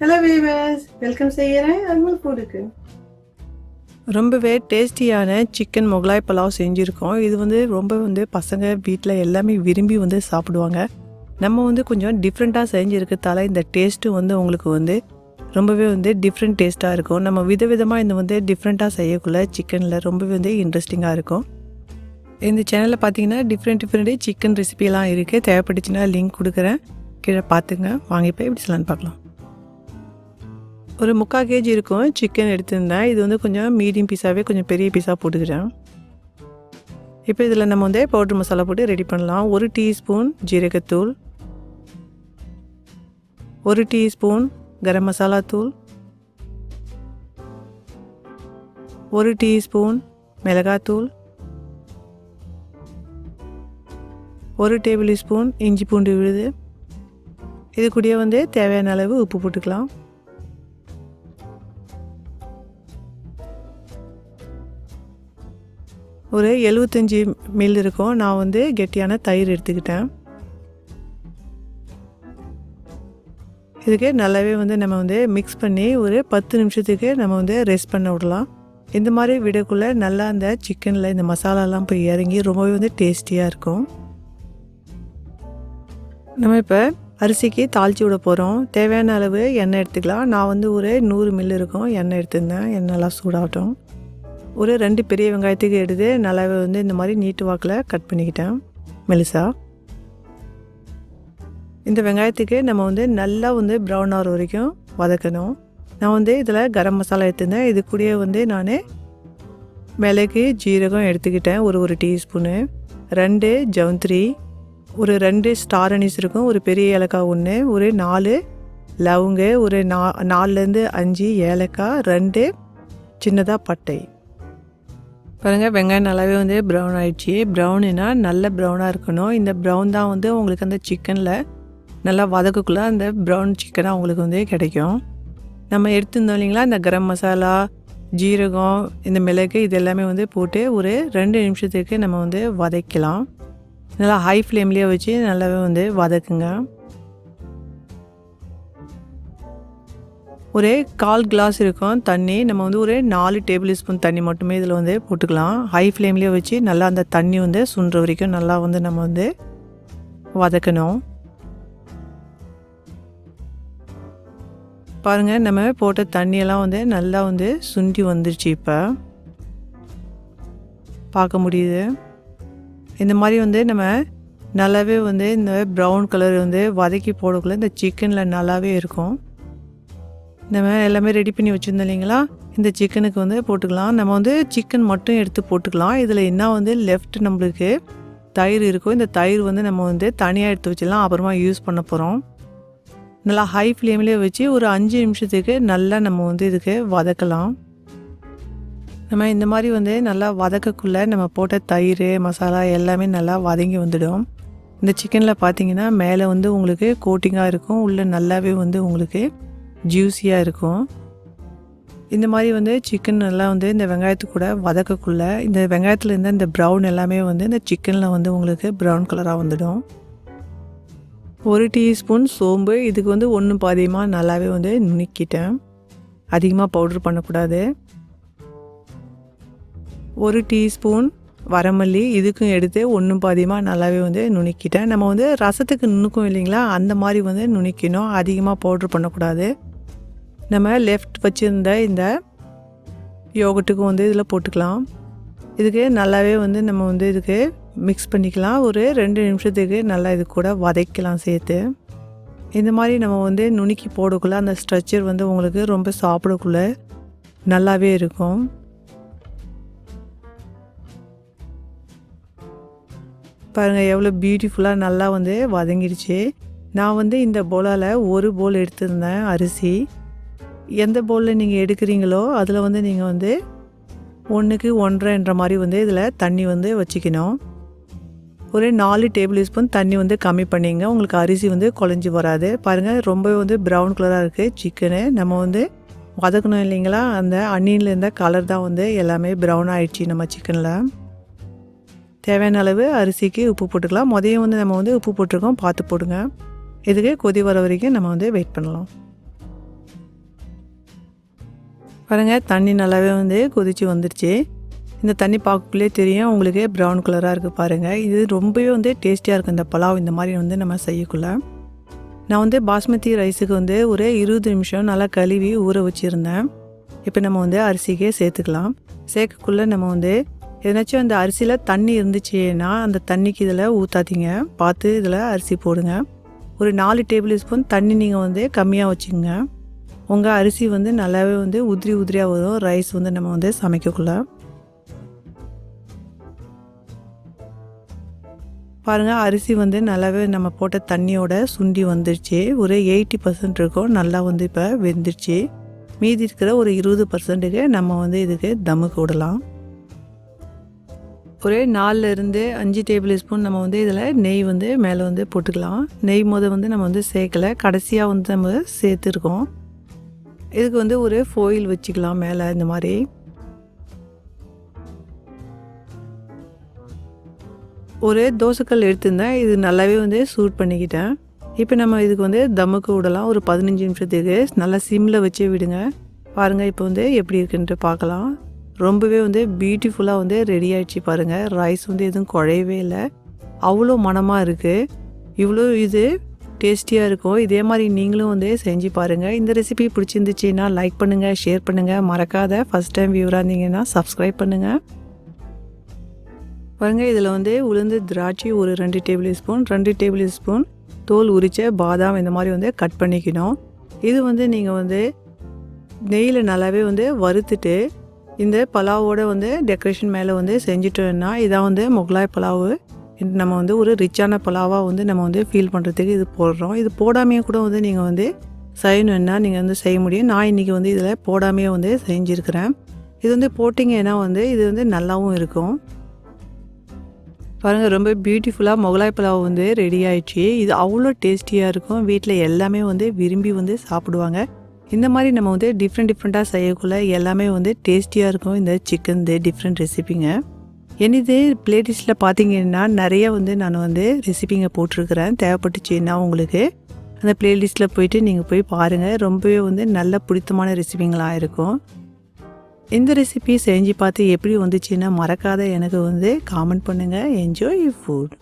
Hello viewers, welcome செய்கிறேன் அக்மல் ஃபுட்டுக்கு. ரொம்பவே டேஸ்டியான சிக்கன் முகலாய் பலாவ் செஞ்சுருக்கோம். இது ரொம்ப பசங்க வீட்டில் எல்லாமே விரும்பி சாப்பிடுவாங்க. நம்ம கொஞ்சம் டிஃப்ரெண்ட்டாக செஞ்சுருக்கிறதால இந்த டேஸ்ட்டு உங்களுக்கு ரொம்பவே டிஃப்ரெண்ட் டேஸ்ட்டாக இருக்கும். நம்ம விதவிதமாக இந்த டிஃப்ரெண்ட்டாக செய்யக்குள்ள சிக்கனில் ரொம்பவே இன்ட்ரெஸ்டிங்காக இருக்கும். இந்த சேனலில் பார்த்தீங்கன்னா டிஃப்ரெண்ட் சிக்கன் ரெசிபியெல்லாம் இருக்குது. தேவைப்பட்டுச்சுன்னா லிங்க் கொடுக்குறேன், கீழே பார்த்துங்க. வாங்கி போய் எப்படி சொல்லலான்னு பார்க்கலாம். ஒரு 3/4 kg இருக்கும் சிக்கன் எடுத்திருந்தேன். இது கொஞ்சம் மீடியம் பீஸாகவே கொஞ்சம் பெரிய பீஸாக போட்டுக்கிறேன். இப்போ இதில் நம்ம பவுட்ரு மசாலா போட்டு ரெடி பண்ணலாம். 1 டீஸ்பூன் ஜீரகத்தூள், 1 டீஸ்பூன் கரம் மசாலா தூள், 1 டீஸ்பூன் மிளகாத்தூள், 1 டேபிள் ஸ்பூன் இஞ்சி பூண்டு விழுது. இது கூடயே தேவையான அளவு உப்பு போட்டுக்கலாம். ஒரு 75 ml இருக்கும். நான் கெட்டியான தயிர் எடுத்துக்கிட்டேன். இதுக்கு நல்லாவே நம்ம மிக்ஸ் பண்ணி ஒரு 10 நிமிஷத்துக்கு நம்ம ரெஸ்ட் பண்ண விடலாம். இந்த மாதிரி விடக்குள்ளே நல்லா அந்த சிக்கனில் இந்த மசாலாலாம் போய் இறங்கி ரொம்பவே டேஸ்டியாக இருக்கும். நம்ம இப்போ அரிசிக்கு தாளித்து விட போகிறோம். தேவையான அளவு எண்ணெய் எடுத்துக்கலாம். நான் ஒரு 100 ml இருக்கும் எண்ணெய் எடுத்துருந்தேன். எண்ணெய்லாம் சூடாகட்டும். ஒரு 2 பெரிய வெங்காயத்துக்கு எடுத்து நல்லாவே இந்த மாதிரி நீட்டு வாக்கில் கட் பண்ணிக்கிட்டேன் மெலிசா. இந்த வெங்காயத்துக்கு நம்ம நல்லா ப்ரௌன் ஆகிற வரைக்கும் வதக்கணும். நான் இதில் கரம் மசாலா எடுத்துருந்தேன். இது கூடயே நான் மிளகு ஜீரகம் எடுத்துக்கிட்டேன். ஒரு டீஸ்பூனு, 2 ஜவுந்திரி, ஒரு 2 ஸ்டார் அனீஸ் இருக்கும், ஒரு பெரிய ஏலக்காய் 1, ஒரு 4 லவங்க, ஒரு 4லேருந்து 5 ஏலக்காய், 2 சின்னதாக பட்டை. பாருங்கள், வெங்காயம் நல்லாவே ப்ரௌன் ஆகிடுச்சி. ப்ரௌனுனா நல்ல ப்ரௌனாக இருக்கணும். இந்த ப்ரௌன் தான் உங்களுக்கு அந்த சிக்கனில் நல்லா வதக்கக்குள்ளே அந்த ப்ரௌன் சிக்கனாக உங்களுக்கு கிடைக்கும். நம்ம எடுத்துருந்தோம் இல்லைங்களா, இந்த கரம் மசாலா, ஜீரகம், இந்த மிளகு இது எல்லாமே போட்டு ஒரு 2 நிமிஷத்துக்கு நம்ம வதக்கலாம். நல்லா ஹை ஃப்ளேம்லேயே வச்சு நல்லாவே வதக்குங்க. ஒரு 1/4 கிளாஸ் இருக்கும் தண்ணி. நம்ம ஒரு 4 டேபிள் ஸ்பூன் தண்ணி மட்டுமே இதில் போட்டுக்கலாம். ஹை ஃப்ளேம்லேயே வச்சு நல்லா அந்த தண்ணி சுண்டுற வரைக்கும் நல்லா நம்ம வதக்கணும். பாருங்கள், நம்ம போட்ட தண்ணியெல்லாம் நல்லா சுண்டி வந்துருச்சு. இப்போ பார்க்க முடியுது. இந்த மாதிரி நம்ம நல்லாவே இந்த ப்ரௌன் கலர் வதக்கி போடக்குள்ள இந்த சிக்கனில் நல்லாவே இருக்கும். நம்ம எல்லாமே ரெடி பண்ணி வச்சுருந்தோம் இல்லைங்களா, இந்த சிக்கனுக்கு போட்டுக்கலாம். நம்ம சிக்கன் மட்டும் எடுத்து போட்டுக்கலாம். இதில் என்ன லெஃப்ட் நம்மளுக்கு தயிர் இருக்கும். இந்த தயிர் நம்ம தனியாக எடுத்து வச்சிடலாம். அப்புறமா யூஸ் பண்ண போகிறோம். நல்லா ஹை ஃப்ளேம்லேயே வச்சு ஒரு 5 நிமிஷத்துக்கு நல்லா நம்ம இதுக்கு வதக்கலாம். நம்ம இந்த மாதிரி நல்லா வதக்கக்குள்ளே நம்ம போட்ட தயிர் மசாலா எல்லாமே நல்லா வதங்கி வந்துடும். இந்த சிக்கனில் பார்த்தீங்கன்னா மேலே உங்களுக்கு கோட்டிங்காக இருக்கும், உள்ளே நல்லாவே உங்களுக்கு ஜூஸியாக இருக்கும். இந்த மாதிரி சிக்கன் நல்லா இந்த வெங்காயத்து கூட வதக்கக்குள்ளே இந்த வெங்காயத்தில் இருந்த இந்த ப்ரௌன் எல்லாமே இந்த சிக்கனில் உங்களுக்கு ப்ரௌன் கலராக வந்துடும். 1 டீஸ்பூன் சோம்பு, இதுக்கு 1 பாதியமாக நல்லாவே நுணுக்கிட்டேன். அதிகமாக பவுட்ரு பண்ணக்கூடாது. 1 டீஸ்பூன் வரமல்லி, இதுக்கும் எடுத்து 1 பாதியமாக நல்லாவே நுணுக்கிட்டேன். நம்ம ரசத்துக்கு நுணுக்கும் இல்லைங்களா, அந்த மாதிரி நுணுக்கணும். அதிகமாக பவுட்ரு பண்ணக்கூடாது. நம்ம லெஃப்ட் வச்சுருந்த இந்த யோகட்டுக்கும் இதில் போட்டுக்கலாம். இதுக்கு நல்லாவே நம்ம இதுக்கு மிக்ஸ் பண்ணிக்கலாம். ஒரு 2 நிமிஷத்துக்கு நல்லா இது கூட வதக்கலாம் சேர்த்து. இந்த மாதிரி நம்ம நுணுக்கி போடக்குள்ள அந்த ஸ்ட்ரக்சர் உங்களுக்கு ரொம்ப சாப்பிடக்குள்ள நல்லாவே இருக்கும். பாருங்கள், எவ்வளோ பியூட்டிஃபுல்லாக நல்லா வதங்கிடுச்சு. நான் இந்த போலால் ஒரு போல் எடுத்திருந்தேன் அரிசி. எந்த பவுலில் நீங்கள் எடுக்கிறீங்களோ அதில் நீங்கள் 1க்கு 1.5 மாதிரி இதில் தண்ணி வச்சுக்கணும். ஒரு 4 டேபிள் ஸ்பூன் தண்ணி கம்மி பண்ணிங்க. உங்களுக்கு அரிசி குழஞ்சி வராது. பாருங்கள், ரொம்பவே ப்ரௌன் கலராக இருக்குது சிக்கனு. நம்ம வதக்கணும் இல்லைங்களா, அந்த அன்னியில் இருந்த கலர் தான் எல்லாமே ப்ரௌன் ஆகிடுச்சி நம்ம சிக்கனில். தேவையான அளவு அரிசிக்கு உப்பு போட்டுக்கலாம். முதல்ல நம்ம உப்பு போட்டிருக்கோம், பார்த்து போடுங்க. இதுக்கு கொதி வர வரைக்கும் நம்ம வெயிட் பண்ணலாம். பாருங்கள் தண்ணி நல்லாவே வந்து கொதித்து வந்துடுச்சு. இந்த தண்ணி பார்க்கக்குள்ளே தெரியும் உங்களுக்கு ப்ரௌன் கலராக இருக்குது பாருங்கள். இது ரொம்பவே வந்து டேஸ்டியாக இருக்கும் இந்த பலாவ் இந்த மாதிரி வந்து நம்ம செய்யக்குள்ள. நான் வந்து பாஸ்மதி ரைஸுக்கு வந்து ஒரு 20 நிமிஷம் நல்லா கழுவி ஊற வச்சுருந்தேன். இப்போ நம்ம வந்து அரிசிக்கே சேர்த்துக்கலாம். சேர்க்கக்குள்ளே நம்ம வந்து எதனாச்சும் அந்த அரிசியில் தண்ணி இருந்துச்சுன்னா அந்த தண்ணிக்கு இதில் ஊற்றாதீங்க, பார்த்து இதில் அரிசி போடுங்க. ஒரு 4 டேபிள் ஸ்பூன் தண்ணி நீங்கள் வந்து கம்மியாக வச்சுக்கோங்க. உங்கள் அரிசி வந்து நல்லாவே வந்து உதிரி உதிரியாக வரும் ரைஸ் வந்து நம்ம வந்து சமைக்கக்குள்ள. பாருங்கள் அரிசி வந்து நல்லாவே நம்ம போட்ட தண்ணியோட சுண்டி வந்துடுச்சு. ஒரு 80% இருக்கும், நல்லா வந்து இப்போ வெந்துடுச்சு. மீதி இருக்கிற ஒரு 20%க்கு நம்ம வந்து இதுக்கு தம்முக்கு விடலாம். ஒரு 4-5 டேபிள் ஸ்பூன் நம்ம வந்து இதில் நெய் வந்து மேலே வந்து போட்டுக்கலாம். நெய் வந்து நம்ம வந்து சேர்க்கலை, கடைசியாக வந்து நம்ம சேர்த்துருக்கோம். இதுக்கு வந்து ஒரு ஃபோயில் வச்சுக்கலாம் மேலே இந்த மாதிரி. ஒரு தோசைக்கல் எடுத்துருந்தேன், இது நல்லாவே வந்து சூட் பண்ணிக்கிட்டேன். இப்போ நம்ம இதுக்கு வந்து தம்முக்கு விடலாம். ஒரு 15 நிமிஷத்துக்கு நல்லா சிம்மில் வச்சு விடுங்க. பாருங்கள் இப்போ வந்து எப்படி இருக்குன்ட்டு பார்க்கலாம். ரொம்பவே வந்து பியூட்டிஃபுல்லாக வந்து ரெடி ஆகிடுச்சு பாருங்கள். ரைஸ் வந்து எதுவும் குழையவே இல்லை, அவ்வளோ மணமாக இருக்குது. இவ்வளோ இது டேஸ்டியாக இருக்கும். இதே மாதிரி நீங்களும் வந்து செஞ்சு பாருங்கள். இந்த ரெசிபி பிடிச்சிருந்துச்சின்னா லைக் பண்ணுங்கள், ஷேர் பண்ணுங்கள். மறக்காத ஃபஸ்ட் டைம் வியூவராக இருந்தீங்கன்னா சப்ஸ்கிரைப் பண்ணுங்கள். பாருங்கள் இதில் வந்து உளுந்து திராட்சை ஒரு 2 டேபிள் ஸ்பூன் தோல் உரித்த பாதாம் இந்த மாதிரி வந்து கட் பண்ணிக்கணும். இது வந்து நீங்கள் வந்து நெய்யில் நல்லாவே வந்து வறுத்துட்டு இந்த பலாவோட வந்து டெக்கரேஷன் மேலே வந்து செஞ்சுட்டோன்னா இதான் வந்து முகலாய் பலாவு. நம்ம வந்து ஒரு ரிச்சான பலாவாக வந்து நம்ம வந்து ஃபீல் பண்ணுறதுக்கு இது போடுறோம். இது போடாமையே கூட வந்து நீங்கள் வந்து செய்யணுன்னா நீங்கள் வந்து செய்ய முடியும். நான் இன்றைக்கி வந்து இதில் போடாமையே வந்து செஞ்சுருக்கிறேன். இது வந்து போட்டிங்கன்னா வந்து இது வந்து நல்லாவும் இருக்கும். பாருங்கள் ரொம்ப பியூட்டிஃபுல்லாக முகலாய் பலாவ் வந்து ரெடி ஆயிடுச்சு. இது அவ்வளோ டேஸ்டியாக இருக்கும். வீட்டில் எல்லாமே வந்து விரும்பி வந்து சாப்பிடுவாங்க. இந்த மாதிரி நம்ம வந்து டிஃப்ரெண்ட்டாக செய்யக்குள்ள எல்லாமே வந்து டேஸ்டியாக இருக்கும். இந்த சிக்கன் டிஃப்ரெண்ட் ரெசிபிங்க என்னது பிளேலிஸ்ட்டில் பார்த்தீங்கன்னா நிறைய வந்து நான் வந்து ரெசிபிங்க போட்டிருக்கிறேன். தேவைப்பட்டுச்சுன்னா உங்களுக்கு அந்த பிளேலிஸ்ட்டில் போயிட்டு நீங்கள் போய் பாருங்கள். ரொம்பவே வந்து நல்ல பிடித்தமான ரெசிபிங்களாக இருக்கும். இந்த ரெசிபி செஞ்சு பார்த்து எப்படி வந்துச்சுன்னா மறக்காத எனக்கு வந்து காமெண்ட் பண்ணுங்கள். Enjoy food.